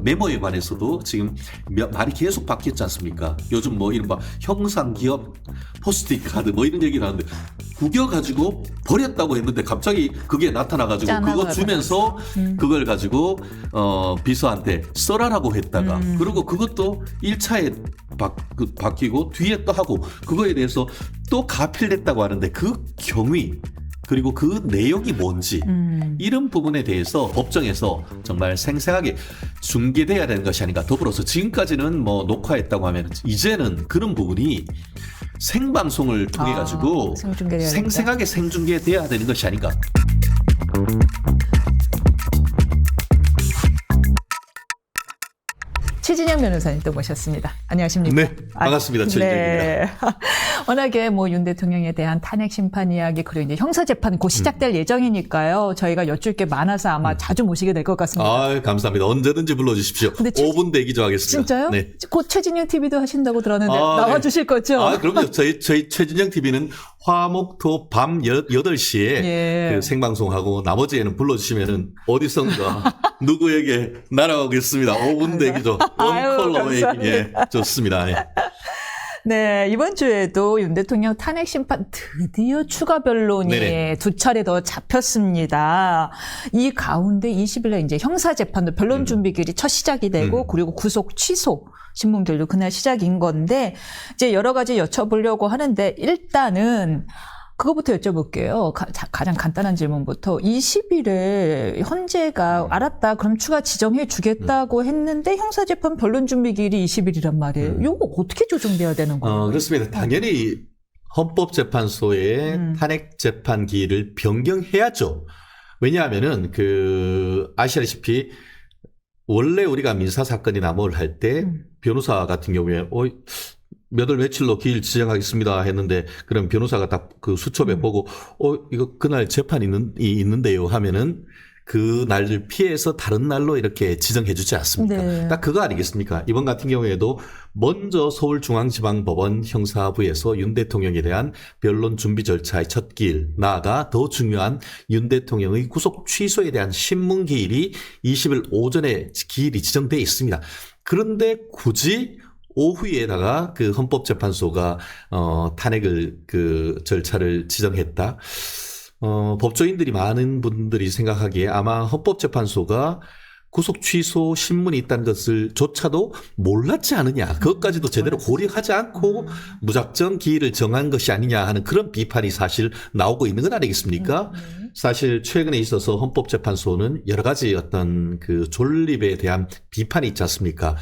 메모에 관해서도 지금 말이 계속 바뀌었지 않습니까? 요즘 뭐 이른바 형상기업 포스트잇 카드 뭐 이런 얘기를 하는데 구겨가지고 버렸다고 했는데 갑자기 그게 나타나가지고 그거 주면서 그걸 가지고 비서한테 써라라고 했다가 그리고 그것도 1차에 바뀌고 뒤에 또 하고 그거에 대해서 또 가필됐다고 하는데 그 경위 그리고 그 내용이 뭔지 이런 부분에 대해서 법정에서 정말 생생하게 중계돼야 되는 것이 아닌가. 더불어서 지금까지는 뭐 녹화했다고 하면 이제는 그런 부분이 생방송을 통해 가지고 생생하게 생중계돼야 되는 것이 아닌가. 최진영 변호사님 또 모셨습니다. 안녕하십니까? 네, 반갑습니다. 최진영입니다. 네. 워낙에 뭐 윤 대통령에 대한 탄핵 심판 이야기 그리고 이제 형사 재판 곧 시작될 예정이니까요. 저희가 여쭐 게 많아서 아마 자주 모시게 될 것 같습니다. 아, 감사합니다. 언제든지 불러주십시오. 5분 대기 좀 하겠습니다. 진짜요? 네. 곧 최진영 TV도 하신다고 들었는데 나와주실 거죠? 아, 그럼요. 저희 최진영 TV는 화목토 밤 8시에 예. 그 생방송하고 나머지에는 불러주시면은 어디선가 누구에게 날아가겠습니다. 5분 대기죠. 원콜 어웨이. 예, 좋습니다. 예. 네, 이번 주에도 윤 대통령 탄핵 심판 드디어 추가 변론이 네네. 두 차례 더 잡혔습니다. 이 가운데 20일에 이제 형사 재판도 변론 준비일이 첫 시작이 되고 그리고 구속 취소 신문들도 그날 시작인 건데 이제 여러 가지 여쭤보려고 하는데 일단은 그거부터 여쭤볼게요. 가장 간단한 질문부터 20일에 헌재가 알았다 그럼 추가 지정해 주겠다고 했는데 형사재판 변론 준비기일이 20일이란 말이에요. 이거 어떻게 조정돼야 되는 거예요? 그렇습니다. 당연히 헌법재판소의 탄핵 재판 기일을 변경해야죠. 왜냐하면은 아시다시피 원래 우리가 민사 사건이나 뭘 할 때 변호사 같은 경우에 몇 월 며칠로 기일 지정하겠습니다 했는데 그럼 변호사가 딱 그 수첩에 보고 이거 그날 재판이 있는데요 하면은 그 날을 피해서 다른 날로 이렇게 지정해 주지 않습니까? 네. 딱 그거 아니겠습니까? 이번 같은 경우에도 먼저 서울중앙지방법원 형사부에서 윤 대통령에 대한 변론 준비 절차의 첫 기일, 나아가 더 중요한 윤 대통령의 구속 취소에 대한 신문 기일이 20일 오전에 기일이 지정돼 있습니다. 그런데 굳이 오후에다가 그 헌법재판소가 탄핵을 절차를 지정했다. 법조인들이 많은 분들이 생각하기에 아마 헌법재판소가 구속 취소 신문이 있다는 것을 조차도 몰랐지 않느냐. 그것까지도 제대로 고려하지 않고 무작정 기일을 정한 것이 아니냐 하는 그런 비판이 사실 나오고 있는 건 아니겠습니까? 사실 최근에 있어서 헌법재판소는 여러 가지 어떤 그 존립에 대한 비판이 있지 않습니까?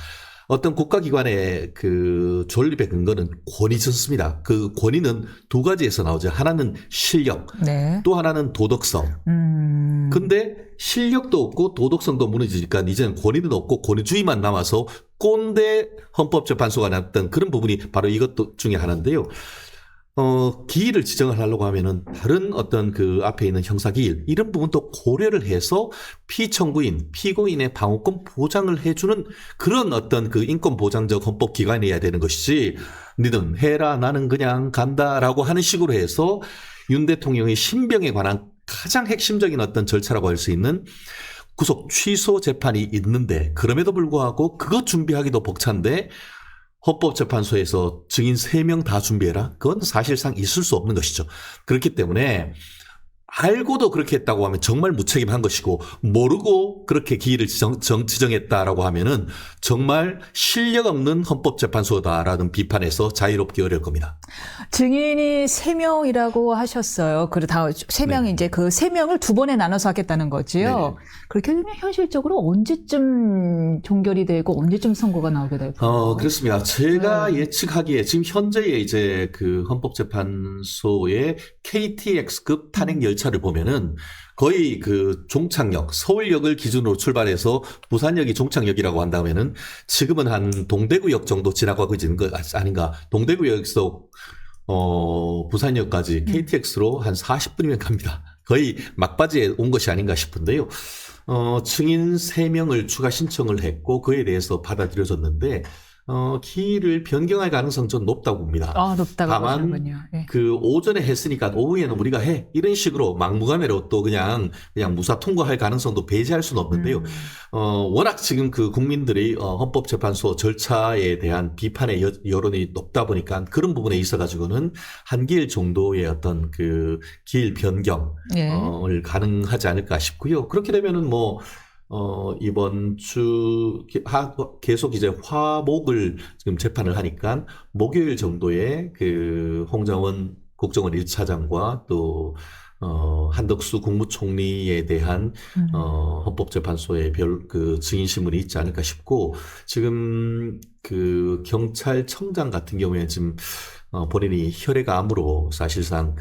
어떤 국가기관의 그 존립의 근거는 권위졌습니다. 그 권위는 두 가지에서 나오죠. 하나는 실력, 네. 또 하나는 도덕성. 근데 실력도 없고 도덕성도 무너지니까 이제는 권위도 없고 권위주의만 남아서 꼰대 헌법재판소가 났던 그런 부분이 바로 이것 중에 하나인데요. 기일을 지정을 하려고 하면은 다른 어떤 그 앞에 있는 형사기일 이런 부분도 고려를 해서 피청구인, 피고인의 방어권 보장을 해주는 그런 어떤 그 인권보장적 헌법기관이어야 되는 것이지 니는 해라 나는 그냥 간다라고 하는 식으로 해서 윤 대통령의 신병에 관한 가장 핵심적인 어떤 절차라고 할 수 있는 구속 취소 재판이 있는데 그럼에도 불구하고 그것 준비하기도 벅찬데 헌법재판소에서 증인 3명 다 준비해라? 그건 사실상 있을 수 없는 것이죠. 그렇기 때문에 알고도 그렇게 했다고 하면 정말 무책임한 것이고 모르고 그렇게 기일을 지정했다라고 하면은 정말 실력 없는 헌법재판소다라는 비판에서 자유롭기 어려울 겁니다. 증인이 3명이라고 하셨어요. 그리고 다 3명이 네. 이제 그 3명을 두 번에 나눠서 하겠다는 거지요. 네. 그렇게 되면 현실적으로 언제쯤 종결이 되고 언제쯤 선고가 나오게 될까요? 그렇습니다. 제가 예측하기에 지금 현재의 이제 그 헌법재판소의 KTX급 탄핵 열차를 보면은 거의 그 종착역, 서울역을 기준으로 출발해서 부산역이 종착역이라고 한다면은 지금은 한 동대구역 정도 지나가고 있는 것 아닌가. 동대구역에서 부산역까지 KTX로 한 40분이면 갑니다. 거의 막바지에 온 것이 아닌가 싶은데요. 증인 3명을 추가 신청을 했고 그에 대해서 받아들여졌는데 기일을 변경할 가능성 좀 높다고 봅니다. 높다고 다만 보시는군요. 예. 그 오전에 했으니까 오후에는 우리가 해 이런 식으로 막무가내로 또 그냥 무사 통과할 가능성도 배제할 수는 없는데요. 워낙 지금 그 국민들이 헌법재판소 절차에 대한 비판의 여론이 높다 보니까 그런 부분에 있어 가지고는 한 기일 정도의 어떤 그 기일 변경을 예. 가능하지 않을까 싶고요. 그렇게 되면은 뭐 이번 주 계속 이제 화목을 지금 재판을 하니까 목요일 정도에 그 홍정원 국정원 1차장과 또 한덕수 국무총리에 대한 헌법재판소의 그 증인 신문이 있지 않을까 싶고, 지금 그 경찰청장 같은 경우에 지금 본인이 혈액암으로 사실상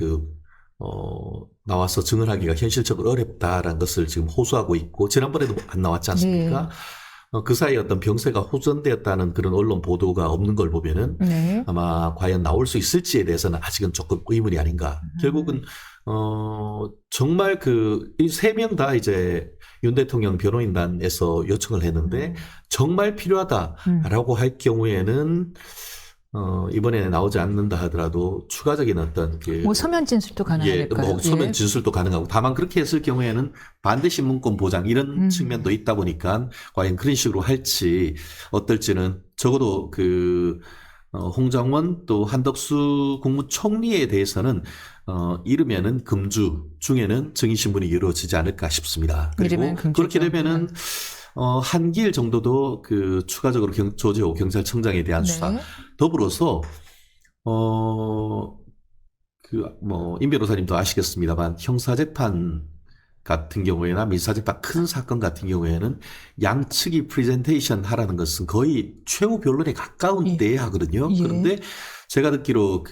나와서 증언하기가 현실적으로 어렵다라는 것을 지금 호소하고 있고, 지난번에도 안 나왔지 않습니까? 네. 그 사이에 어떤 병세가 호전되었다는 그런 언론 보도가 없는 걸 보면은 네. 아마 과연 나올 수 있을지에 대해서는 아직은 조금 의문이 아닌가. 결국은 정말 이 세 명 다 이제 윤 대통령 변호인단에서 요청을 했는데 정말 필요하다라고 할 경우에는 이번에 나오지 않는다 하더라도 추가적인 어떤 뭐 서면 진술도 가능할까요? 서면 진술도 가능하고, 다만 그렇게 했을 경우에는 반대 신문권 보장 이런 측면도 있다 보니까 과연 그런 식으로 할지 어떨지는, 적어도 홍정원 또 한덕수 국무총리에 대해서는 이르면은 금주 중에는 증인 신문이 이루어지지 않을까 싶습니다. 그리고 그렇게 되면은 한 기일 정도도 추가적으로 조재호 경찰청장에 대한 수사, 더불어서 임 변호사님도 아시겠습니다만 형사재판 같은 경우에나 민사재판 큰 사건 같은 경우에는 양측이 프레젠테이션 하라는 것은 거의 최후 변론에 가까운 때에 하거든요. 그런데 제가 듣기로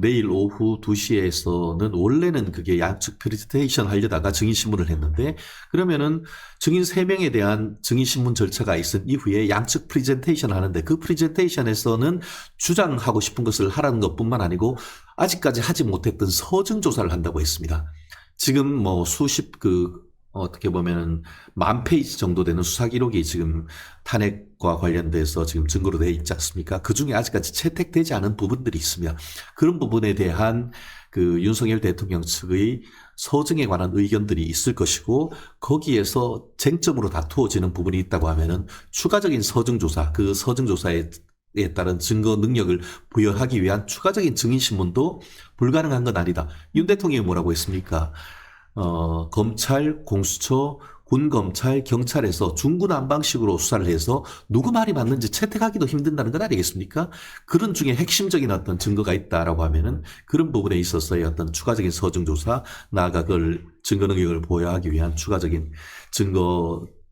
내일 오후 2시에서는 원래는 그게 양측 프레젠테이션 하려다가 증인신문을 했는데, 그러면은 증인 3명에 대한 증인신문 절차가 있은 이후에 양측 프레젠테이션 하는데, 그 프레젠테이션에서는 주장하고 싶은 것을 하라는 것뿐만 아니고 아직까지 하지 못했던 서증조사를 한다고 했습니다. 지금 뭐 어떻게 보면은 10,000페이지 정도 되는 수사 기록이 지금 탄핵과 관련돼서 지금 증거로 되어 있지 않습니까? 그 중에 아직까지 채택되지 않은 부분들이 있습니다. 그런 부분에 대한 윤석열 대통령 측의 서증에 관한 의견들이 있을 것이고, 거기에서 쟁점으로 다투어지는 부분이 있다고 하면은 추가적인 서증조사, 그 서증조사에 따른 증거 능력을 부여하기 위한 추가적인 증인신문도 불가능한 건 아니다. 윤 대통령이 뭐라고 했습니까? 검찰, 공수처, 군검찰, 경찰에서 중구난방식으로 수사를 해서 누구 말이 맞는지 채택하기도 힘든다는 건 아니겠습니까? 그런 중에 핵심적인 어떤 증거가 있다라고 하면은 그런 부분에 있어서의 어떤 추가적인 서증조사, 나아가 그걸 증거 능력을 보여하기 위한 추가적인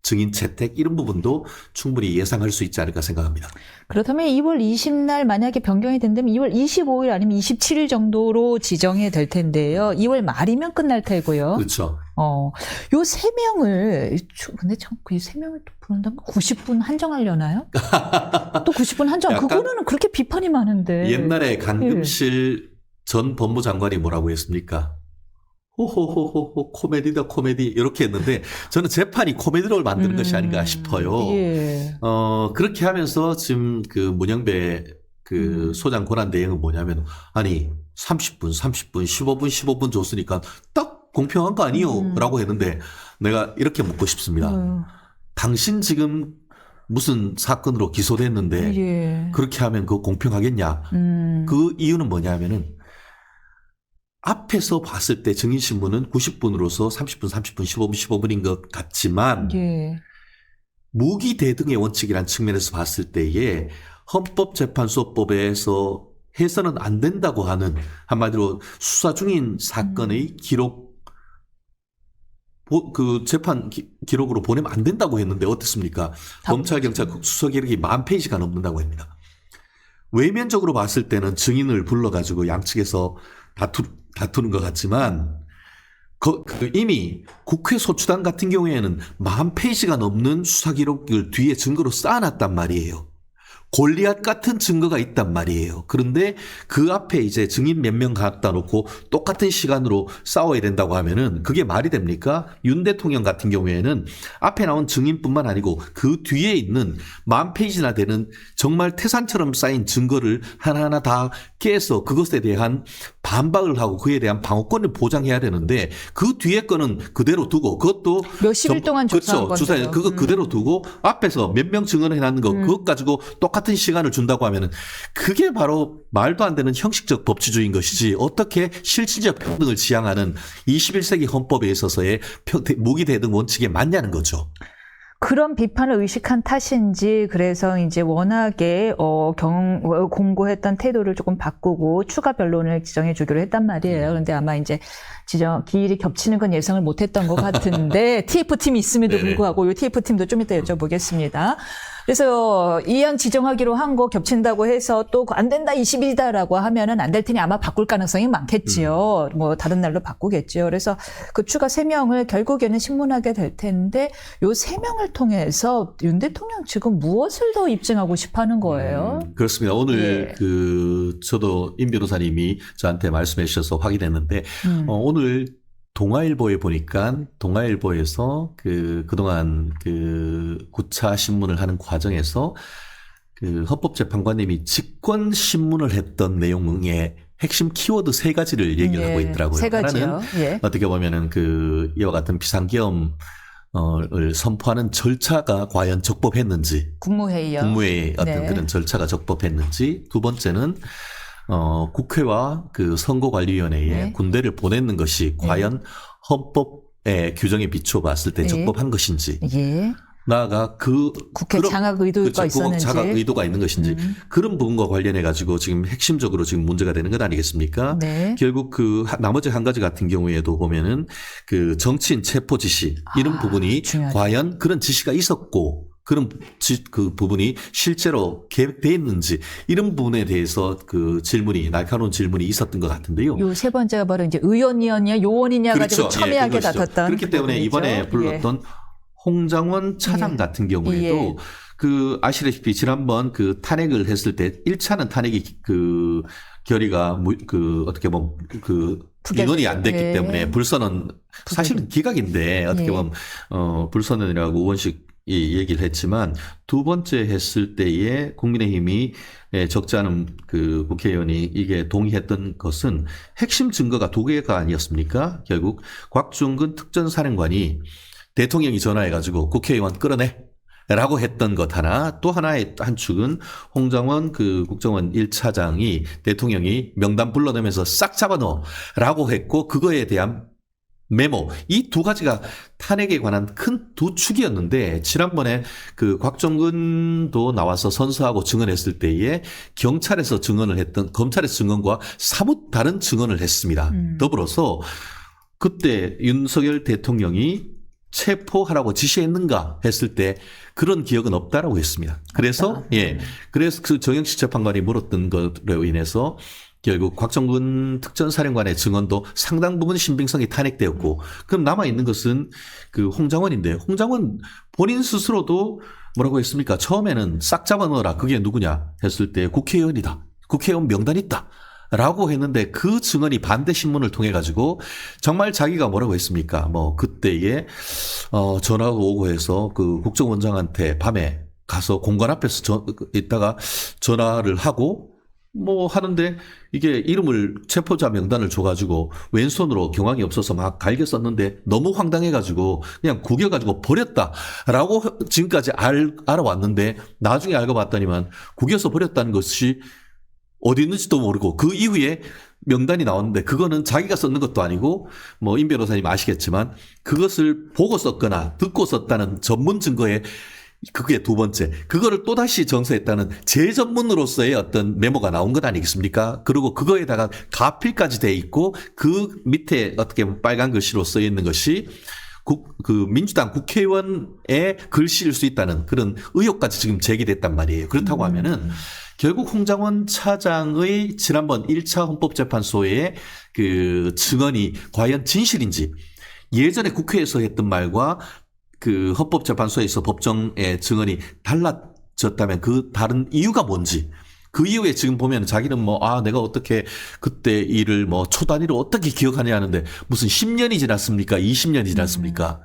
증인 채택, 이런 부분도 충분히 예상할 수 있지 않을까 생각합니다. 그렇다면 2월 20날 만약에 변경이 된다면 2월 25일 아니면 27일 정도로 지정이 될 텐데요. 2월 말이면 끝날 테고요. 그렇죠. 요 3명을, 근데 참, 그 3명을 또 부른다면 90분 한정하려나요? 또 90분 한정, 그거는 그렇게 비판이 많은데. 옛날에 강금실 전 법무장관이 뭐라고 했습니까? 호호호호호 코미디다 코미디 이렇게 했는데, 저는 재판이 코미디를 만드는 것이 아닌가 싶어요. 그렇게 하면서 지금 문영배 소장 권한 대행은 뭐냐면, 아니 30분 15분 줬으니까 딱 공평한 거 아니요? 라고 했는데, 내가 이렇게 묻고 싶습니다. 당신 지금 무슨 사건으로 기소됐는데 그렇게 하면 그거 공평하겠냐? 그 이유는 뭐냐면은, 앞에서 봤을 때 증인신문은 90분으로서 30분, 15분인 것 같지만, 무기 대등의 원칙이라는 측면에서 봤을 때에 헌법재판소법에서 해서는 안 된다고 하는, 한마디로 수사 중인 사건의 기록, 재판 기록으로 보내면 안 된다고 했는데 어떻습니까? 검찰, 경찰 수사 기록이 10,000페이지가 넘는다고 합니다. 외면적으로 봤을 때는 증인을 불러가지고 양측에서 다투는 것 같지만, 이미 국회 소추단 같은 경우에는 10,000페이지가 넘는 수사 기록을 뒤에 증거로 쌓아놨단 말이에요. 골리앗 같은 증거가 있단 말이에요. 그런데 그 앞에 이제 증인 몇 명 갖다 놓고 똑같은 시간으로 싸워야 된다고 하면은 그게 말이 됩니까? 윤 대통령 같은 경우에는 앞에 나온 증인뿐만 아니고 그 뒤에 있는 10,000페이지나 되는 정말 태산처럼 쌓인 증거를 하나하나 다 깨서 그것에 대한 반박을 하고 그에 대한 방어권을 보장해야 되는데 그 뒤에 거는 그대로 두고 그것도 몇십일 동안 조사한 그렇죠. 주사해 건데요. 그거 그대로 두고 앞에서 몇 명 증언을 해놨는 거 그것 가지고 똑같은 시간을 준다고 하면은 그게 바로 말도 안 되는 형식적 법치주의인 것이지 어떻게 실질적 평등을 지향하는 21세기 헌법에 있어서의 무기 대등 원칙에 맞냐는 거죠. 그런 비판을 의식한 탓인지 그래서 이제 워낙에 공고했던 태도를 조금 바꾸고 추가 변론을 지정해 주기로 했단 말이에요. 그런데 아마 이제 기일이 겹치는 건 예상을 못했던 것 같은데 TF팀이 있음에도 불구하고 이 TF팀도 좀 이따 여쭤보겠습니다. 그래서 이양 지정하기로 한 거 겹친다고 해서 또 안 된다 20일이다라고 하면은 안 될 테니 아마 바꿀 가능성이 많겠지요. 뭐 다른 날로 바꾸겠지요. 그래서 그 추가 3명을 결국에는 신문하게 될 텐데 요 3명을 통해서 윤 대통령 지금 무엇을 더 입증하고 싶어 하는 거예요? 그렇습니다. 오늘 저도 임 변호사님이 저한테 말씀해 주셔서 확인했는데 오늘 동아일보에 보니까 동아일보에서 그동안 9차 신문을 하는 과정에서 헌법재판관님이 직권 신문을 했던 내용의 핵심 키워드 3가지를 얘기를 하고 있더라고요. 3가지요. 하나는 어떻게 보면은 이와 같은 비상계엄을 선포하는 절차가 과연 적법했는지. 국무회의요. 국무회의 어떤 그런 절차가 적법했는지. 두 번째는 국회와 선거관리위원회에 군대를 보내는 것이 과연 헌법의 규정에 비춰봤을 때 적법한 것인지. 나아가 국회 장악 의도가 있었는지. 장악 의도가 있는 것인지. 그런 부분과 관련해 가지고 지금 핵심적으로 지금 문제가 되는 것 아니겠습니까? 결국 나머지 한 가지 같은 경우에도 보면은 정치인 체포 지시 이런 부분이 중요하죠. 과연 그런 지시가 있었고 그런 그 부분이 실제로 계획되어 있는지 이런 부분에 대해서 날카로운 질문이 있었던 것 같은데요. 요 3번째가 바로 이제 의원이었냐 요원이냐 가지고 첨예하게 다퉜던 그렇기 때문에 이번에 불렀던 홍장원 차장 같은 경우에도 아시다시피 지난번 탄핵을 했을 때 1차는 탄핵이 결의가 어떻게 보면 인원이 안 됐기 때문에 불선언 사실은 기각인데 어떻게 보면 불선언이라고 의원식 이 얘기를 했지만 두 번째 했을 때에 국민의힘이 적지 않은 국회의원이 이게 동의했던 것은 핵심 증거가 2개가 아니었습니까? 결국 곽중근 특전사령관이 대통령이 전화해가지고 국회의원 끌어내 라고 했던 것 하나, 또 하나의 한 축은 홍장원 국정원 1차장이 대통령이 명단 불러내면서 싹 잡아넣어 라고 했고 그거에 대한 메모, 이 2가지가 탄핵에 관한 큰 2축이었는데 지난번에 곽정근도 나와서 선서하고 증언했을 때에 경찰에서 증언을 했던 검찰에서 증언과 사뭇 다른 증언을 했습니다. 더불어서 그때 윤석열 대통령이 체포하라고 지시했는가 했을 때 그런 기억은 없다라고 했습니다. 그래서 그래서 정영식 재판관이 물었던 것으로 인해서 결국 곽정근 특전사령관의 증언도 상당 부분 신빙성이 탄핵되었고 그럼 남아있는 것은 홍장원인데 홍장원 본인 스스로도 뭐라고 했습니까? 처음에는 싹 잡아넣어라. 그게 누구냐 했을 때 국회의원이다. 국회의원 명단 있다. 라고 했는데 그 증언이 반대 신문을 통해 가지고 정말 자기가 뭐라고 했습니까? 그때에 전화가 오고 해서 국정원장한테 밤에 가서 공관 앞에서 있다가 전화를 하고 하는데 이게 이름을 체포자 명단을 줘가지고 왼손으로 경황이 없어서 막 갈겨 썼는데 너무 황당해가지고 그냥 구겨가지고 버렸다라고 지금까지 알아왔는데 나중에 알고 봤더니만 구겨서 버렸다는 것이 어디 있는지도 모르고 그 이후에 명단이 나왔는데 그거는 자기가 썼는 것도 아니고 임 변호사님 아시겠지만 그것을 보고 썼거나 듣고 썼다는 전문 증거에 그게 2번째. 그거를 또다시 정서했다는 재전문으로서의 어떤 메모가 나온 것 아니겠습니까? 그리고 그거에다가 가필까지 돼 있고 그 밑에 어떻게 보면 빨간 글씨로 써 있는 것이 민주당 국회의원의 글씨일 수 있다는 그런 의혹까지 지금 제기됐단 말이에요. 그렇다고 하면은 결국 홍장원 차장의 지난번 1차 헌법재판소의 증언이 과연 진실인지 예전에 국회에서 했던 말과 헌법재판소에서 법정의 증언이 달라져 졌다면 그 다른 이유가 뭔지. 그 이후에 지금 보면 자기는 내가 어떻게 그때 일을 초 단위로 어떻게 기억하냐 하는데 무슨 10년이 지났습니까? 20년이 지났습니까?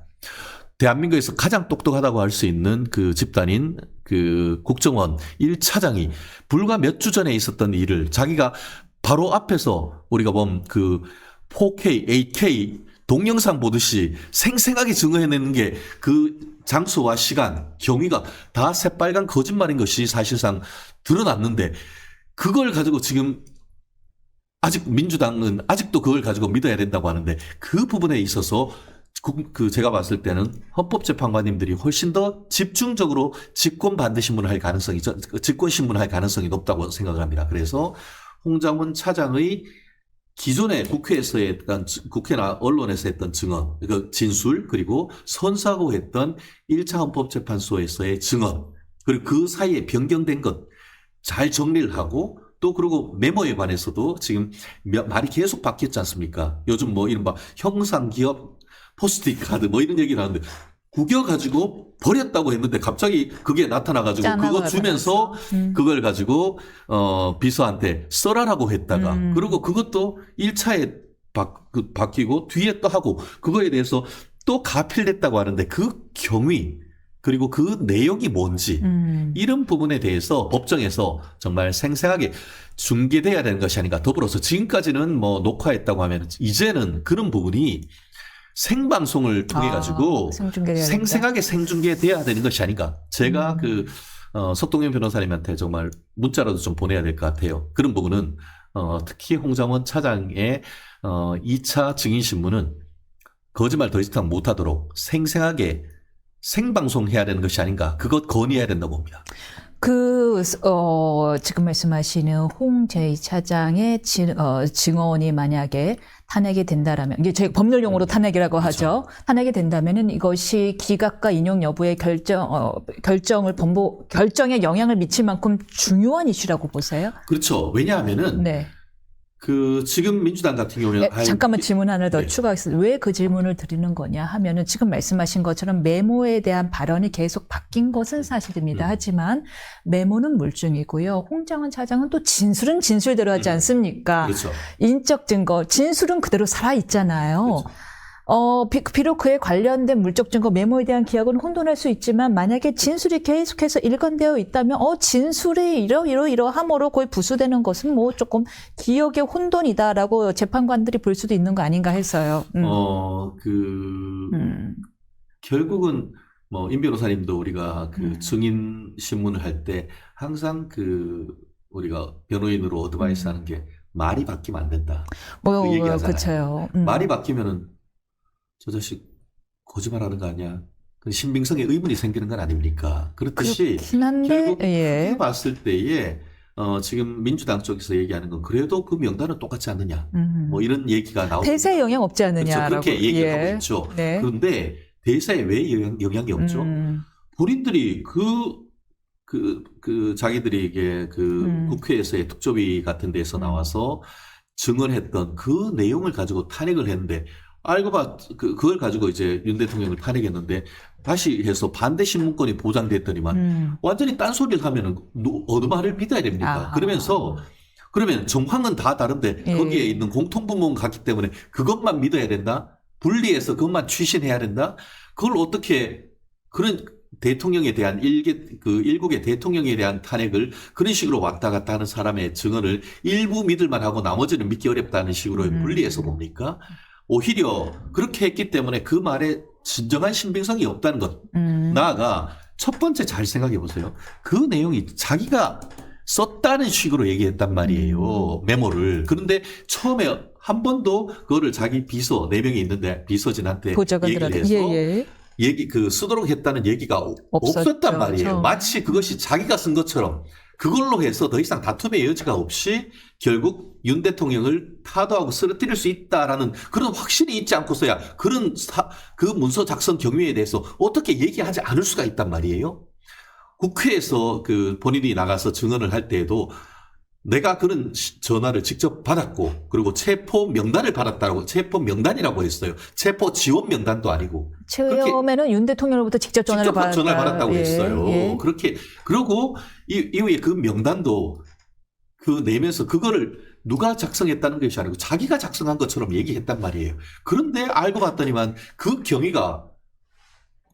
대한민국에서 가장 똑똑하다고 할 수 있는 그 집단인 그 국정원 1차장이 불과 몇 주 전에 있었던 일을 자기가 바로 앞에서 우리가 보면 그 4K, 8K 동영상 보듯이 생생하게 증언해내는 게 그 장소와 시간, 경위가 다 새빨간 거짓말인 것이 사실상 드러났는데 그걸 가지고 지금 아직 민주당은 아직도 그걸 가지고 믿어야 된다고 하는데 그 부분에 있어서 제가 봤을 때는 헌법재판관님들이 훨씬 더 집중적으로 직권 반대 신문을 할 가능성이, 직권 신문을 할 가능성이 높다고 생각을 합니다. 그래서 홍장원 차장의 기존에 국회에서 했던, 국회나 언론에서 했던 증언, 그 진술, 그리고 선서하고 했던 1차 헌법재판소에서의 증언, 그리고 그 사이에 변경된 것 잘 정리를 하고 또 그리고 메모에 관해서도 지금 말이 계속 바뀌었지 않습니까? 요즘 이른바 형상기업 포스트잇 카드 이런 얘기를 하는데 구겨가지고 버렸다고 했는데 갑자기 그게 나타나가지고 그거 주면서 그걸 가지고 비서한테 써라라고 했다가 그리고 그것도 1차에 바뀌고 뒤에 또 하고 그거에 대해서 또 가필됐다고 하는데 그 경위 그리고 그 내용이 뭔지 이런 부분에 대해서 법정에서 정말 생생하게 중계돼야 되는 것이 아닌가. 더불어서 지금까지는 녹화했다고 하면 이제는 그런 부분이 생방송을 통해 가지고 생생하게 생중계돼야 되는 것이 아닌가. 제가 석동현 변호사님한테 정말 문자라도 좀 보내야 될 것 같아요. 그런 부분은 특히 홍장원 차장의 2차 증인신문은 거짓말 더 이상 못하도록 생생하게 생방송해야 되는 것이 아닌가. 그것 건의해야 된다고 봅니다. 지금 말씀하시는 홍 차장의 증언이 만약에 탄핵이 된다라면, 이게 저희 법률 용어로 탄핵이라고 하죠. 그렇죠. 탄핵이 된다면은 이것이 기각과 인용 여부의 결정에 영향을 미칠 만큼 중요한 이슈라고 보세요? 그렇죠. 왜냐하면은, 지금 민주당 같은 경우는 잠깐만 질문 하나 더 추가하겠습니다. 왜 그 질문을 드리는 거냐 하면은 지금 말씀하신 것처럼 메모에 대한 발언이 계속 바뀐 것은 사실입니다. 하지만 메모는 물증이고요. 홍장원 차장은 또 진술은 진술대로 하지 않습니까? 그렇죠. 인적 증거, 진술은 그대로 살아 있잖아요. 그렇죠. 비록 그에 관련된 물적 증거 메모에 대한 기억은 혼돈할 수 있지만 만약에 진술이 계속해서 일관되어 있다면 진술이 이러함으로 거의 부수되는 것은 조금 기억의 혼돈이다라고 재판관들이 볼 수도 있는 거 아닌가 해서요. 결국은 임 변호사님도 우리가 증인 신문을 할 때 항상 우리가 변호인으로 어드바이스 하는 게 말이 바뀌면 안 된다. 그 얘기하잖아요. 그렇죠. 말이 바뀌면은 저 자식 거짓말하는 거 아니야? 그 신빙성에 의문이 생기는 건 아닙니까? 그렇듯이 결국 크게 봤을 때에 지금 민주당 쪽에서 얘기하는 건 그래도 그 명단은 똑같지 않느냐? 이런 얘기가 나오고 대세에 영향 없지 않느냐라고 그렇죠. 그렇게 얘기하고 있죠. 네. 그런데 대세에 왜 영향이 없죠? 본인들이 자기들이 이게 국회에서의 특조위 같은 데서 나와서 증언했던 그 내용을 가지고 탄핵을 했는데 알고 그걸 가지고 이제 윤 대통령을 탄핵했는데 다시 해서 반대 신문권이 보장됐더니만 완전히 딴소리를 하면은 어느 말을 믿어야 됩니까? 그러면 정황은 다 다른데 거기에 있는 공통부문 같기 때문에 그것만 믿어야 된다? 분리해서 그것만 추신해야 된다? 그걸 어떻게 그런 대통령에 대한 일국의 대통령에 대한 탄핵을 그런 식으로 왔다 갔다 하는 사람의 증언을 일부 믿을만 하고 나머지는 믿기 어렵다는 식으로 분리해서 봅니까? 오히려 그렇게 했기 때문에 그 말에 진정한 신빙성이 없다는 것. 나아가 첫 번째 잘 생각해 보세요. 그 내용이 자기가 썼다는 식으로 얘기했단 말이에요. 메모를. 그런데 처음에 한 번도 그거를 자기 비서 4명이 있는데 비서진한테 얘기를 해서 쓰도록 했다는 얘기가 없었단 말이에요. 마치 그것이 자기가 쓴 것처럼 그걸로 해서 더 이상 다툼의 여지가 없이 결국 윤 대통령을 타도하고 쓰러뜨릴 수 있다라는 그런 확신이 있지 않고서야 그 문서 작성 경위에 대해서 어떻게 얘기하지 않을 수가 있단 말이에요. 국회에서 본인이 나가서 증언을 할 때에도 내가 그런 전화를 직접 받았고 그리고 체포 명단을 받았다고 체포 명단이라고 했어요. 체포 지원 명단도 아니고 처음에는 윤 대통령으로부터 직접 전화를 받았다고 예, 했어요. 예. 그렇게 그러고 이후에 그 명단도 그 내면서 그거를 누가 작성했다는 것이 아니고 자기가 작성한 것처럼 얘기했단 말이에요. 그런데 알고 봤더니만 그 경위가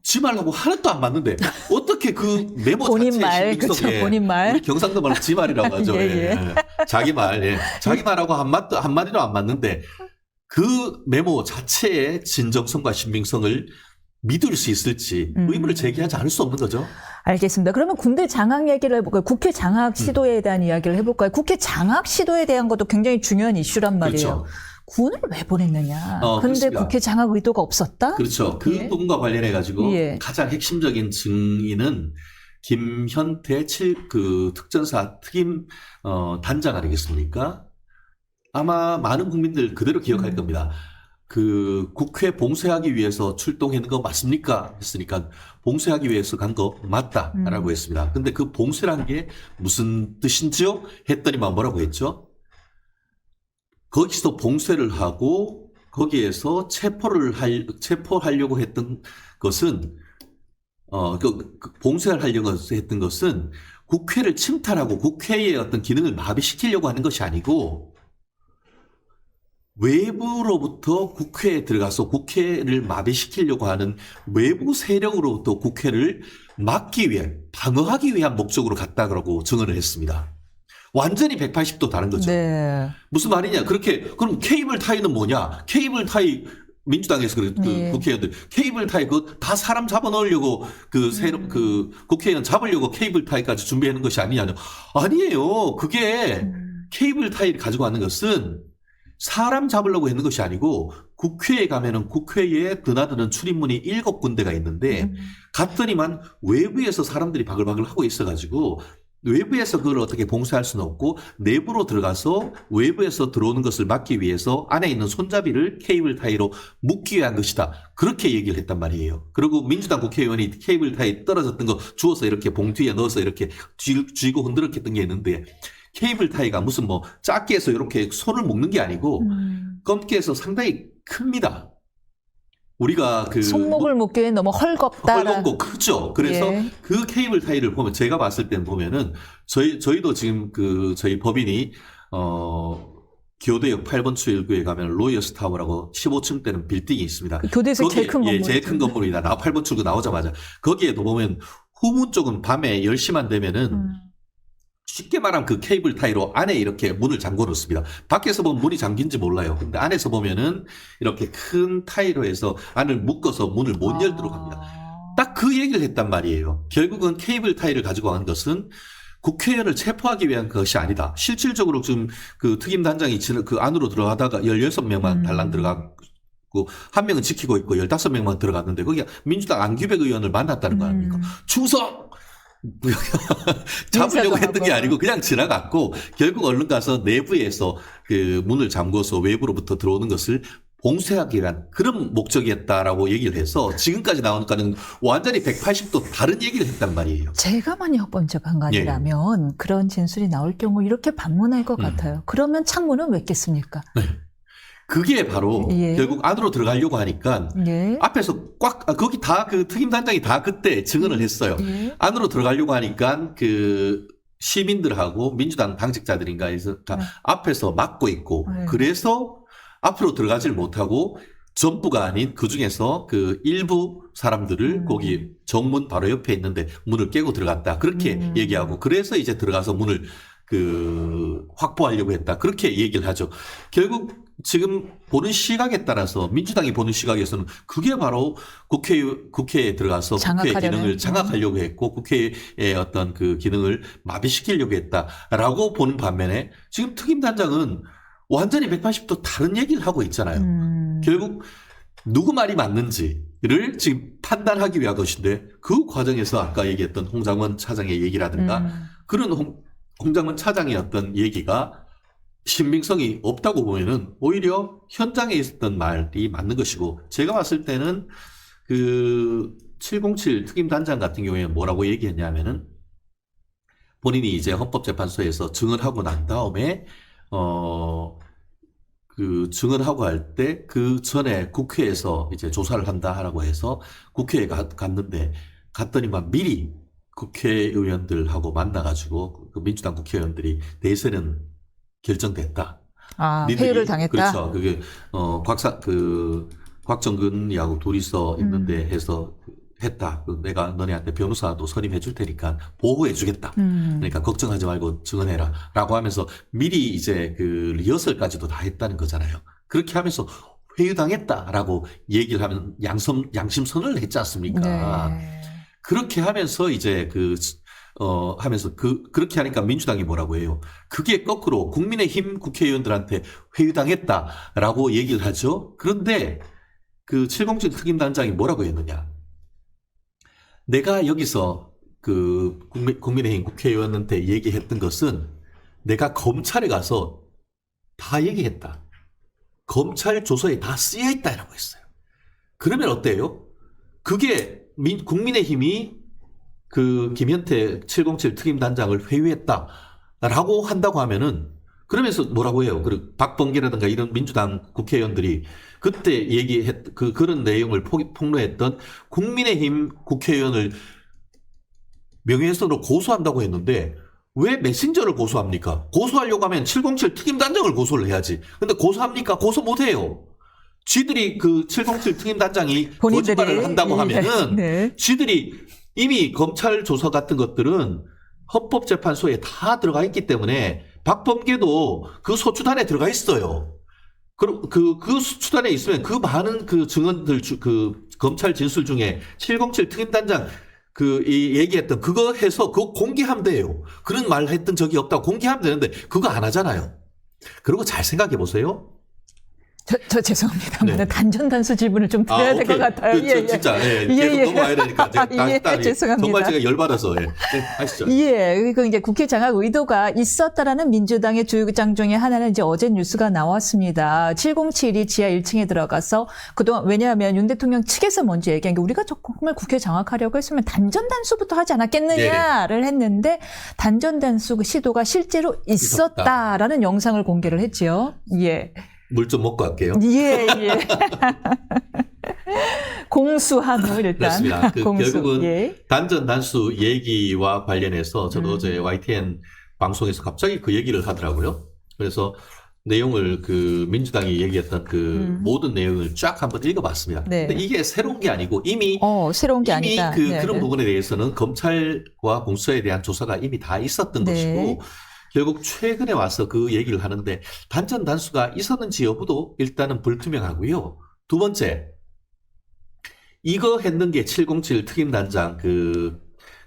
지 말하고 하나도 안 맞는데 어떻게 그 메모 본인 자체의 말, 신빙성에 그렇죠. 본인 말. 우리 경상도 말로 지 말이라고 하죠. 예, 예. 예. 자기 말, 예. 자기 말하고 한마디도 안 맞는데 그 메모 자체의 진정성과 신빙성을 믿을 수 있을지 의문을 제기하지 않을 수 없는 거죠. 알겠습니다. 그러면 군대 장악 얘기를 해볼까요? 국회 장악 시도에 대한 이야기를 해볼까요? 국회 장악 시도에 대한 것도 굉장히 중요한 이슈란 말이에요. 그렇죠. 군을 왜 보냈느냐. 그런데 그렇습니다. 국회 장악 의도가 없었다? 그렇죠. 그 예. 부분과 관련해가지고 예. 가장 핵심적인 증인은 김현태 특전사 특임 단장 아니겠습니까? 아마 많은 국민들 그대로 기억할 겁니다. 그 국회 봉쇄하기 위해서 출동했는 거 맞습니까? 했으니까 봉쇄하기 위해서 간 거 맞다라고 했습니다. 근데 그 봉쇄란 게 무슨 뜻인지요? 했더니만 뭐라고 했죠? 거기서 봉쇄를 하고 거기에서 체포하려고 했던 것은 봉쇄를 하려고 했던 것은 국회를 침탈하고 국회의 어떤 기능을 마비시키려고 하는 것이 아니고 외부로부터 국회에 들어가서 국회를 마비시키려고 하는 외부 세력으로부터 국회를 막기 위해 방어하기 위한 목적으로 갔다고 증언을 했습니다. 완전히 180도 다른 거죠. 네. 무슨 말이냐? 그럼 케이블 타이는 뭐냐? 케이블 타이 민주당에서 네. 국회의원들 케이블 타이 다 사람 잡아 넣으려고 국회의원 잡으려고 케이블 타이까지 준비하는 것이 아니냐요? 아니에요. 그게 케이블 타이를 가지고 가는 것은 사람 잡으려고 했는 것이 아니고 국회에 가면은 국회에 드나드는 출입문이 7군데가 있는데 갔더니만 외부에서 사람들이 바글바글 하고 있어가지고 외부에서 그걸 어떻게 봉쇄할 수는 없고 내부로 들어가서 외부에서 들어오는 것을 막기 위해서 안에 있는 손잡이를 케이블 타이로 묶기 위한 것이다. 그렇게 얘기를 했단 말이에요. 그리고 민주당 국회의원이 케이블 타이 떨어졌던 거 주워서 이렇게 봉투에 넣어서 이렇게 쥐고 흔들었던 게 있는데 케이블 타이가 무슨 뭐 작게 해서 이렇게 손을 묶는 게 아니고 검게 해서 상당히 큽니다. 우리가 손목을 묶기엔 너무 헐겁다. 헐겁고 크죠. 그래서 예. 그 케이블 타이를 보면 제가 봤을 때는 보면은 저희도 지금 저희 법인이 교대역 8번 출구에 가면 로이어스 타워라고 15층 되는 빌딩이 있습니다. 그 교대에서 제일 큰 건물. 제일 큰 건물이다. 8번 출구 나오자마자 거기에도 보면 후문 쪽은 밤에 10시만 되면은 쉽게 말하면 그 케이블 타이로 안에 이렇게 문을 잠궈 놓습니다. 밖에서 보면 문이 잠긴지 몰라요. 근데 안에서 보면은 이렇게 큰 타이로 해서 안을 묶어서 문을 못 열도록 합니다. 딱 그 얘기를 했단 말이에요. 결국은 케이블 타이를 가지고 간 것은 국회의원을 체포하기 위한 것이 아니다. 실질적으로 지금 그 특임 단장이 그 안으로 들어가다가 16명만 달랑 들어가고 한 명은 지키고 있고 15명만 들어갔는데 거기 민주당 안규백 의원을 만났다는 거 아닙니까? 충성! 잡으려고 했던 게 아니고 그냥 지나갔고 결국 얼른 가서 내부에서 그 문을 잠궈서 외부로부터 들어오는 것을 봉쇄하기 위한 그런 목적이었다라고 얘기를 해서 지금까지 나오는 거는 완전히 180도 다른 얘기를 했단 말이에요. 제가 만약 번째 강간이라면 그런 진술이 나올 경우 이렇게 반문할 것 같아요. 그러면 창문은 왜 깼습니까? 네. 그게 바로 결국 안으로 들어가려고 하니까 앞에서 거기 다 그 특임 단장이 다 그때 증언을 했어요. 안으로 들어가려고 하니까 그 시민들하고 민주당 당직자들인가 해서 앞에서 막고 있고 그래서 앞으로 들어가지를 못하고 전부가 아닌 그 중에서 그 일부 사람들을 거기 정문 바로 옆에 있는데 문을 깨고 들어갔다. 그렇게 얘기하고 그래서 이제 들어가서 문을 확보하려고 했다. 그렇게 얘기를 하죠. 결국 지금 보는 시각에 따라서 민주당이 보는 시각에서는 그게 바로 국회에 들어가서 국회의 기능을 장악하려고 했고 국회의 어떤 그 기능을 마비시키려고 했다라고 보는 반면에 지금 특임단장은 완전히 180도 다른 얘기를 하고 있잖아요. 결국 누구 말이 맞는지를 지금 판단하기 위한 것인데 그 과정에서 아까 얘기했던 홍장원 차장의 얘기라든가 그런 홍장원 차장의 어떤 얘기가 신빙성이 없다고 보면은 오히려 현장에 있었던 말이 맞는 것이고 제가 봤을 때는 그 707 특임 단장 같은 경우에 뭐라고 얘기했냐면은 본인이 이제 헌법재판소에서 증언하고 난 다음에 그 증언하고 할 때 그 전에 국회에서 이제 조사를 한다라고 해서 국회에 갔는데 갔더니만 미리 국회의원들하고 만나가지고 그 민주당 국회의원들이 대세는 결정됐다. 아, 니들이, 회유를 당했다. 그렇죠. 그게 곽정근이하고 둘이서 있는데 해서 했다. 내가 너네한테 변호사도 선임해 줄 테니까 보호해 주겠다. 그러니까 걱정하지 말고 증언해라. 라고 하면서 미리 이제 그 리허설까지도 다 했다는 거잖아요. 그렇게 하면서 회유당했다라고 얘기를 하면 양심선언을 했지 않습니까? 네. 그렇게 하면서 이제 그렇게 하니까 민주당이 뭐라고 해요? 그게 거꾸로 국민의힘 국회의원들한테 회유당했다라고 얘기를 하죠. 그런데 그 707 특임단장이 뭐라고 했느냐? 내가 여기서 그 국민의힘 국회의원한테 얘기했던 것은 내가 검찰에 가서 다 얘기했다. 검찰 조서에 다 쓰여 있다라고 했어요. 그러면 어때요? 그게 국민의힘이 그 김현태 707 특임단장을 회유했다라고 한다고 하면은 그러면서 뭐라고 해요? 그리고 박범계라든가 이런 민주당 국회의원들이 그때 그런 내용을 폭로했던 국민의힘 국회의원을 명예훼손으로 고소한다고 했는데 왜 메신저를 고소합니까? 고소하려고 하면 707 특임단장을 고소를 해야지. 근데 고소합니까? 고소 못해요. 쥐들이 그 707 특임단장이 거짓말을 한다고 하면은 네. 쥐들이 이미 검찰 조사 같은 것들은 헌법재판소에 다 들어가 있기 때문에 박범계도 그 소추단에 들어가 있어요. 그 수단에 있으면 그 많은 그 증언들, 그 검찰 진술 중에 707 특임단장 이 얘기했던 그거 해서 그거 공개하면 돼요. 그런 말 했던 적이 없다고 공개하면 되는데 그거 안 하잖아요. 그리고 잘 생각해 보세요. 저 죄송합니다만 네. 단전 단수 질문을 좀 드려야 될 것 같아요. 진짜 계속 넘어가야 되니까 죄송합니다. 정말 제가 열받아서 네, 하시죠. 그리고 이제 국회 장악 의도가 있었다라는 민주당의 주장 중에 하나는 이제 어제 뉴스가 나왔습니다. 707이 지하 1층에 들어가서 그동안 왜냐하면 윤 대통령 측에서 먼저 얘기한 게 우리가 정말 국회 장악하려고 했으면 단전 단수부터 하지 않았겠느냐를 했는데 단전 단수 시도가 실제로 있었다라는 영상을 공개를 했지요. 물 좀 먹고 갈게요. 공수한우 일단. 그렇습니다. 결국은 단전 단수 얘기와 관련해서 저도 어제 YTN 방송에서 갑자기 그 얘기를 하더라고요. 그래서 내용을 그 민주당이 얘기했던 그 모든 내용을 쫙 한번 읽어봤습니다. 네. 근데 이게 새로운 게 아니고 이미 새로운 게 이미 아니다. 그런 부분에 대해서는 검찰과 공수처에 대한 조사가 이미 다 있었던 네. 것이고 결국 최근에 와서 그 얘기를 하는데 단전 단수가 있었는지 여부도 일단은 불투명하고요. 두 번째, 이거 했는 게 707 특임단장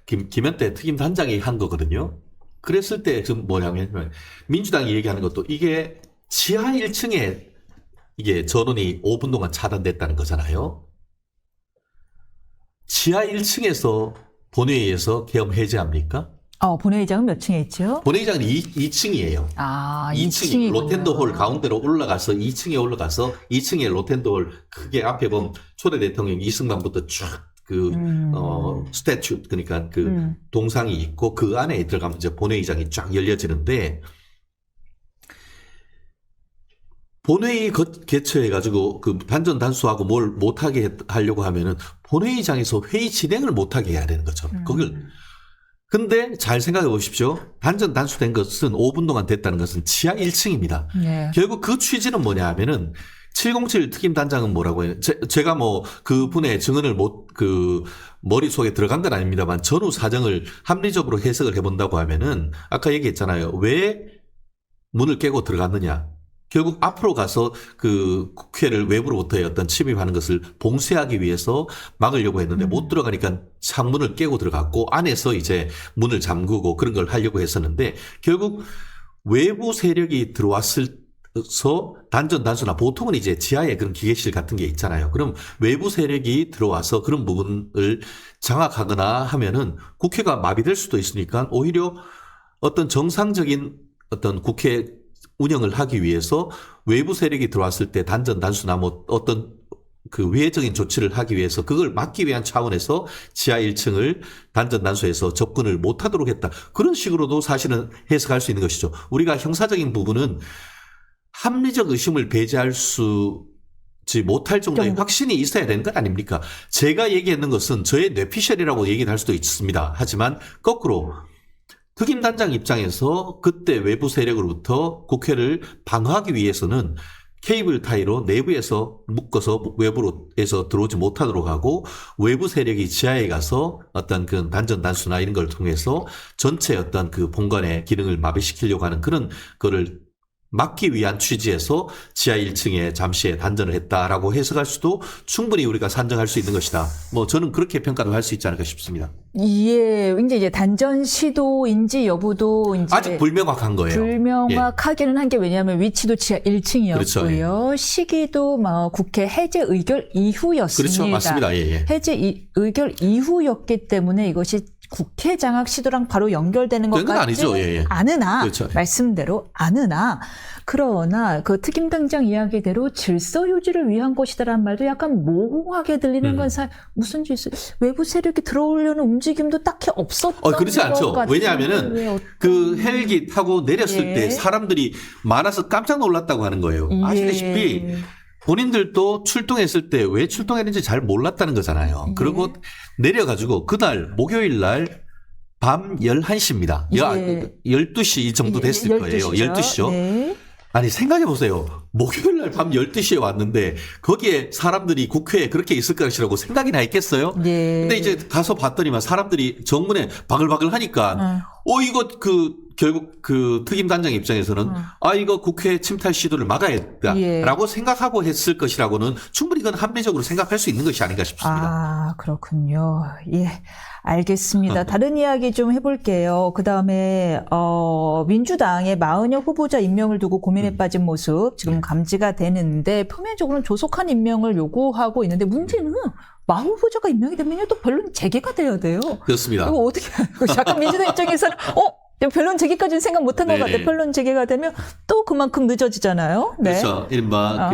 김현태 특임단장이 한 거거든요. 그랬을 때 지금 뭐냐면 민주당이 얘기하는 것도 이게 지하 1층에 이게 전원이 5분 동안 차단됐다는 거잖아요. 지하 1층에서 본회의에서 계엄 해제합니까? 본회의장은 몇 층에 있죠? 본회의장은 2층이에요. 2층이 로텐더홀 가운데로 올라가서 2층에 올라가서 2층에 로텐더홀 크게 앞에 보면 초대 대통령 이승만부터 쫙 스태츄 그러니까 동상이 있고 그 안에 들어가면 이제 본회의장이 쫙 열려지는데 본회의 개최해가지고 그 단전 단수하고 뭘 못하게 하려고 하면은 본회의장에서 회의 진행을 못하게 해야 되는 거죠. 근데 잘 생각해 보십시오. 단전 단수된 것은 5분 동안 됐다는 것은 지하 1층입니다. 네. 결국 그 취지는 뭐냐 하면은 707 특임단장은 뭐라고 해요? 제가 뭐 그분의 증언을 머릿속에 들어간 건 아닙니다만 전후 사정을 합리적으로 해석을 해본다고 하면은 아까 얘기했잖아요. 왜 문을 깨고 들어갔느냐? 결국 앞으로 가서 그 국회를 외부로부터의 어떤 침입하는 것을 봉쇄하기 위해서 막으려고 했는데 못 들어가니까 창문을 깨고 들어갔고 안에서 이제 문을 잠그고 그런 걸 하려고 했었는데 결국 외부 세력이 들어왔어서 단전 단수나 보통은 이제 지하에 그런 기계실 같은 게 있잖아요. 그럼 외부 세력이 들어와서 그런 부분을 장악하거나 하면은 국회가 마비될 수도 있으니까 오히려 어떤 정상적인 어떤 국회 운영을 하기 위해서 외부 세력이 들어왔을 때 단전 단수나 뭐 어떤 그 외적인 조치를 하기 위해서 그걸 막기 위한 차원에서 지하 1층을 단전 단수해서 접근을 못하도록 했다. 그런 식으로도 사실은 해석할 수 있는 것이죠. 우리가 형사적인 부분은 합리적 의심을 배제할 수 못할 정도의 확신이 있어야 되는 것 아닙니까? 제가 얘기했는 것은 저의 뇌피셜이라고 얘기를 할 수도 있습니다. 하지만 거꾸로 특임단장 입장에서 그때 외부 세력으로부터 국회를 방어하기 위해서는 케이블 타이로 내부에서 묶어서 외부로에서 들어오지 못하도록 하고 외부 세력이 지하에 가서 어떤 그 단전 단수나 이런 걸 통해서 전체 어떤 그 본관의 기능을 마비시키려고 하는 그런 거를 막기 위한 취지에서 지하 1층에 잠시 단전을 했다라고 해석할 수도 충분히 우리가 산정할 수 있는 것이다. 뭐 저는 그렇게 평가를 할 수 있지 않을까 싶습니다. 예, 이제 단전 시도인지 여부도 이제 아직 불명확한 거예요. 불명확하기는 한 게 왜냐하면 위치도 지하 1층이었고요. 그렇죠. 시기도 국회 해제 의결 이후였습니다. 그렇죠, 맞습니다. 예. 해제 의결 이후였기 때문에 이것이 국회 장악 시도랑 바로 연결되는 것 같지는 않으나 그렇죠. 말씀대로 않으나 그러나 그 특임단장 이야기대로 질서 유지를 위한 것이다라는 말도 약간 모호하게 들리는 건 무슨 질서 외부 세력이 들어오려는 움직임도 딱히 없었던 그렇지 않죠. 것 왜냐하면은 그 헬기 타고 내렸을 때 사람들이 많아서 깜짝 놀랐다고 하는 거예요. 아시다시피 본인들도 출동했을 때 왜 출동했는지 잘 몰랐다는 거잖아요. 그리고 내려가지고 그날 목요일 날 밤 11시입니다. 12시 정도 됐을 거예요. 12시죠. 네. 아니 생각해 보세요. 목요일 날 밤 12시에 왔는데 거기에 사람들이 국회에 그렇게 있을 것이라고 생각이나 했겠어요? 네. 근데 이제 가서 봤더니만 사람들이 정문에 바글바글 하니까 이거 결국 그 특임단장 입장에서는 이거 국회 침탈 시도를 막아야겠다라고 생각하고 했을 것이라고는 충분히 그건 합리적으로 생각할 수 있는 것이 아닌가 싶습니다. 그렇군요. 예. 알겠습니다. 다른 이야기 좀 해볼게요. 그 다음에, 민주당의 마은혁 후보자 임명을 두고 고민에 빠진 모습 지금 감지가 되는데 표면적으로는 조속한 임명을 요구하고 있는데 문제는 마 후보자가 임명이 되면 또 변론 재개가 돼야 돼요. 그렇습니다. 이거 어떻게, 잠깐 민주당 입장에서는, 변론 재개까지는 생각 못한 것 같아요. 변론 재개가 되면 또 그만큼 늦어지잖아요. 네. 그렇죠. 이른바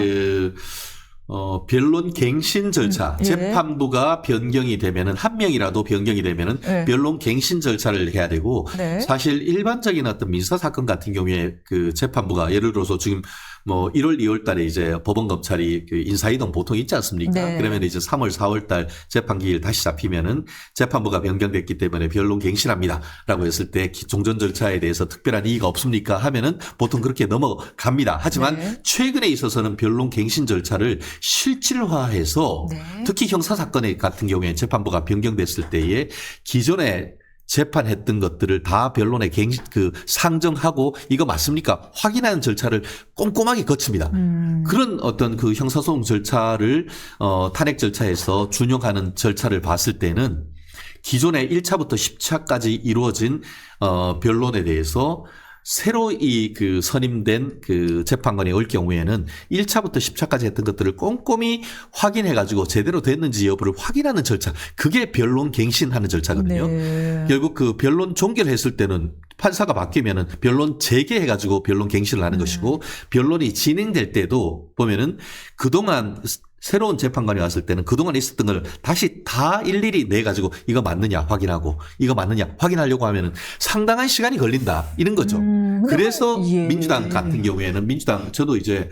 변론 갱신 절차, 재판부가 변경이 되면은 한 명이라도 변경이 되면은 변론 갱신 절차를 해야 되고 사실 일반적인 어떤 민사 사건 같은 경우에 그 재판부가 예를 들어서 지금 1월, 2월 달에 이제 법원 검찰이 그 인사이동 보통 있지 않습니까? 그러면 이제 3월, 4월 달 재판 기일 다시 잡히면은 재판부가 변경됐기 때문에 변론 갱신합니다. 라고 했을 때 종전 절차에 대해서 특별한 이의가 없습니까? 하면은 보통 그렇게 넘어갑니다. 하지만 최근에 있어서는 변론 갱신 절차를 실질화해서 특히 형사사건 같은 경우에 재판부가 변경됐을 때에 기존에 재판했던 것들을 다 변론에 상정하고 이거 맞습니까? 확인하는 절차를 꼼꼼하게 거칩니다. 그런 어떤 그 형사소송 절차를 탄핵 절차에서 준용하는 절차를 봤을 때는 기존에 1차부터 10차까지 이루어진 변론에 대해서 새로 선임된 재판관이 올 경우에는 1차부터 10차까지 했던 것들을 꼼꼼히 확인해가지고 제대로 됐는지 여부를 확인하는 절차. 그게 변론 갱신하는 절차거든요. 결국 그 변론 종결했을 때는 판사가 바뀌면은 변론 재개해가지고 변론 갱신을 하는 것이고 변론이 진행될 때도 보면은 그동안 새로운 재판관이 왔을 때는 그동안 있었던 걸 다시 다 일일이 내가지고 이거 맞느냐 확인하고 이거 맞느냐 확인하려고 하면은 상당한 시간이 걸린다. 이런 거죠. 그래서 민주당 같은 경우에는 저도 이제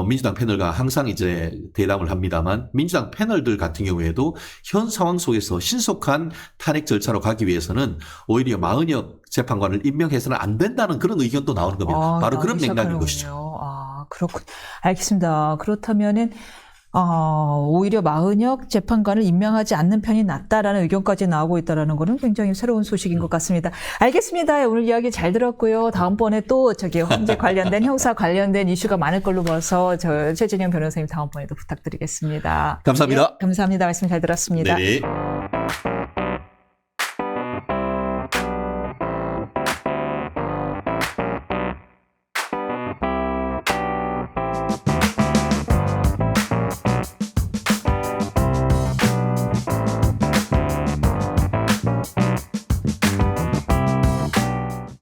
민주당 패널과 항상 이제 대담을 합니다만 민주당 패널들 같은 경우에도 현 상황 속에서 신속한 탄핵 절차로 가기 위해서는 오히려 마은혁 재판관을 임명해서는 안 된다는 그런 의견도 나오는 겁니다. 바로 그런 맥락인 것이죠. 그렇군. 알겠습니다. 그렇다면은 오히려 마은혁 재판관을 임명하지 않는 편이 낫다라는 의견까지 나오고 있다라는 거는 굉장히 새로운 소식인 것 같습니다. 알겠습니다. 오늘 이야기 잘 들었고요. 다음번에 또 헌재 관련된 형사 관련된 이슈가 많을 걸로 봐서 최진영 변호사님 다음번에도 부탁드리겠습니다. 감사합니다. 감사합니다. 말씀 잘 들었습니다. 네.